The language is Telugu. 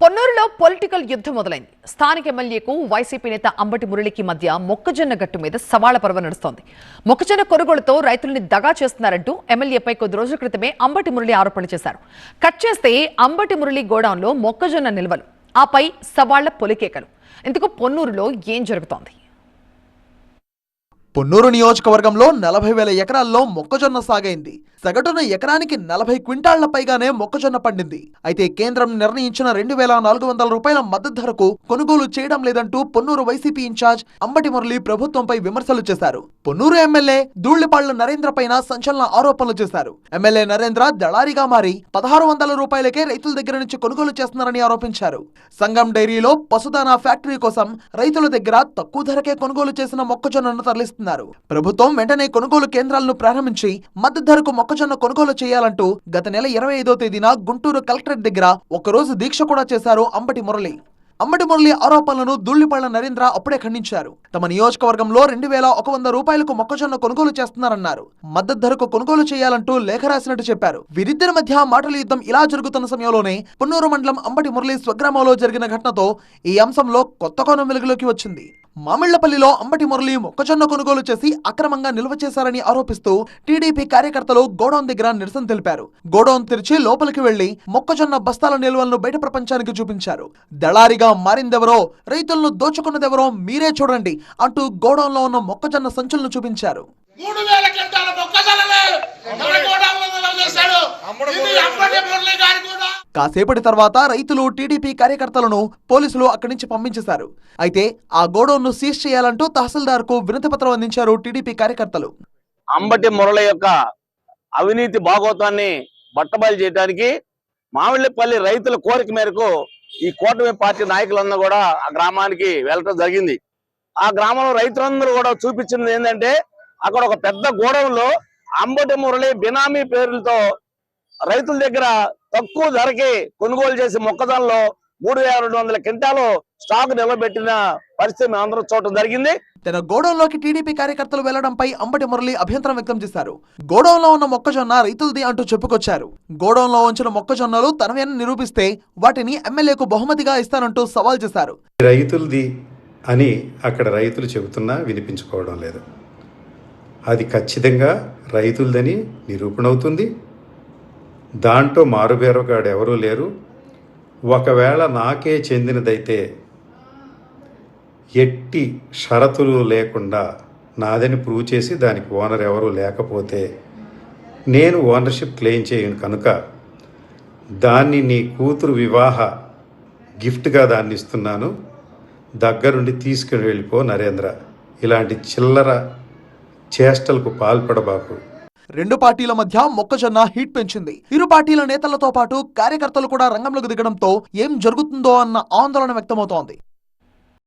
పొన్నూరులో పొలిటికల్ యుద్ధం మొదలైంది. స్థానిక ఎమ్మెల్యేకు వైసీపీ నేత అంబటి మురళికి మధ్య మొక్కజొన్న గట్టు మీద సవాళ్ల పర్వం నడుస్తోంది. మొక్కజొన్న కొనుగోలుతో రైతుల్ని దగా చేస్తున్నారంటూ ఎమ్మెల్యేపై కొద్ది రోజుల క్రితమే అంబటి మురళి ఆరోపణలు చేశారు. కట్ చేస్తే అంబటి మురళి గోడౌన్లో మొక్కజొన్న నిల్వలు, ఆపై సవాళ్ల పొలికేకలు. ఇందుకు పొన్నూరులో ఏం జరుగుతోంది? పొన్నూరు నియోజకవర్గంలో 40,000 ఎకరాల్లో మొక్కజొన్న సాగైంది. సగటున ఎకరానికి 40 క్వింటాళ్ల పైగానే మొక్కజొన్న పండింది. అయితే కేంద్రం నిర్ణయించిన 2,400 రూపాయల మద్దతు ధరకు కొనుగోలు చేయడం లేదంటూ పొన్నూరు వైసీపీ ఇన్ఛార్జ్ అంబటి మురళి ప్రభుత్వంపై విమర్శలు చేశారు. పొన్నూరు ఎమ్మెల్యే ధూళ్లిపాళ్ల నరేంద్ర పైన సంచలన ఆరోపణలు చేశారు. ఎమ్మెల్యే నరేంద్ర దళారీగా మారి 1,600 రూపాయలకే రైతుల దగ్గర నుంచి కొనుగోలు చేస్తున్నారని ఆరోపించారు. సంగం డైరీలో పశుదానా ఫ్యాక్టరీ కోసం రైతుల దగ్గర తక్కువ ధరకే కొనుగోలు చేసిన మొక్కజొన్నను తరలిస్తున్నారు. ప్రభుత్వం వెంటనే కొనుగోలు కేంద్రాలను ప్రారంభించి మద్దతు ధరకు మొక్కజొన్న కొనుగోలు చేయాలంటూ గత నెల 25వ తేదీన గుంటూరు కలెక్టరేట్ దగ్గర ఒకరోజు దీక్ష కూడా చేశారు అంబటి మురళి. అంబటి మురళి ఆరోపణలను ధూళ్లిపాళ్ల నరేంద్ర అప్పుడే ఖండించారు. తమ నియోజకవర్గంలో 2,100 రూపాయలకు మొక్కజొన్న కొనుగోలు చేస్తున్నారన్నారు. మద్దతు ధరకు కొనుగోలు చేయాలంటూ లేఖ రాసినట్టు చెప్పారు. వీరిద్దరి మధ్య మాటల యుద్ధం ఇలా జరుగుతున్న సమయంలోనే పొన్నూరు మండలం అంబటి మురళి స్వగ్రామంలో జరిగిన ఘటనతో ఈ అంశంలో కొత్త కోణం వెలుగులోకి వచ్చింది. మామిళ్లపల్లిలో అంబటి మురళి మొక్కజొన్న కొనుగోలు చేసి అక్రమంగా నిల్వ చేశారని ఆరోపిస్తూ టీడీపీ కార్యకర్తలు గోడౌన్ దగ్గర నిరసన తెలిపారు. గోడౌన్ తెరిచి లోపలికి వెళ్లి మొక్కజొన్న బస్తాల నిల్వలను బయట ప్రపంచానికి చూపించారు. దళారిగా మారిందెవరో, రైతులను దోచుకున్నదెవరో మీరే చూడండి అంటూ గోడౌన్ లో ఉన్న మొక్కజొన్న సంచులను చూపించారు. కాసేపటి తర్వాత రైతులు, టీడీపీ కార్యకర్తలను పోలీసులు అక్కడి నుంచి పంపించేశారు. అయితే ఆ గోడౌన్ ను సీజ్ చేయాలంటూ తహసీల్దార్ కు వినతి పత్రం అందించారు టీడీపీ కార్యకర్తలు. అంబటి మురళి యొక్క అవినీతి భాగోతాన్ని బట్టబయలు చేయడానికి మామిళ్లపల్లి రైతుల కోరిక మేరకు ఈ కూటమి పార్టీ నాయకులందరూ కూడా ఆ గ్రామానికి వెళ్ళటం జరిగింది. ఆ గ్రామంలో రైతులందరూ కూడా చూపించింది ఏంటంటే, అక్కడ ఒక పెద్ద గోడౌన్ లో అంబటి మురళి బినామీ పేర్లతో రైతుల దగ్గర తక్కువ ధరకి కొనుగోలు చేసి మొక్కజొన్నలో 3,200 క్వింటాలు స్టాక్ నిలబెట్టిన పరిస్థితి మేము అందరూ చూడటం జరిగింది. తన గోడౌన్ లోకి టీడీపీ కార్యకర్తలు వెళ్లడంపై అంబటి మురళి అభ్యంతరం వ్యక్తం చేశారు. గోడౌన్ లో ఉన్న మొక్కజొన్న రైతులది అంటూ చెప్పుకొచ్చారు. గోడౌన్ లో ఉంచిన మొక్కజొన్నలు తనవేనని నిరూపిస్తే వాటిని ఎమ్మెల్యేకు బహుమతిగా ఇస్తానంటూ సవాల్ చేశారు. రైతులది అని అక్కడ రైతులు చెబుతున్నా వినిపించుకోవడం లేదు. అది ఖచ్చితంగా రైతులదని నిరూపణ అవుతుంది. దాంట్లో మారుబేరగాడు ఎవరూ లేరు. ఒకవేళ నాకే చెందినదైతే ఎట్టి షరతులు లేకుండా నాదని ప్రూవ్ చేసి దానికి ఓనర్ ఎవరు లేకపోతే నేను ఓనర్షిప్ క్లెయిమ్ చేయను కనుక దాన్ని నీ కూతురు వివాహ గిఫ్ట్గా దాన్ని ఇస్తున్నాను, దగ్గరుండి తీసుకుని వెళ్ళిపో నరేంద్ర. ఇలాంటి చిల్లర చేష్టలకు పాల్పడబాకు. రెండు పార్టీల మధ్య మొక్కజొన్న హీట్ పెంచింది. ఇరు పార్టీల నేతలతో పాటు కార్యకర్తలు కూడా రంగంలోకి దిగడంతో ఏం జరుగుతుందో అన్న ఆందోళన వ్యక్తమవుతోంది.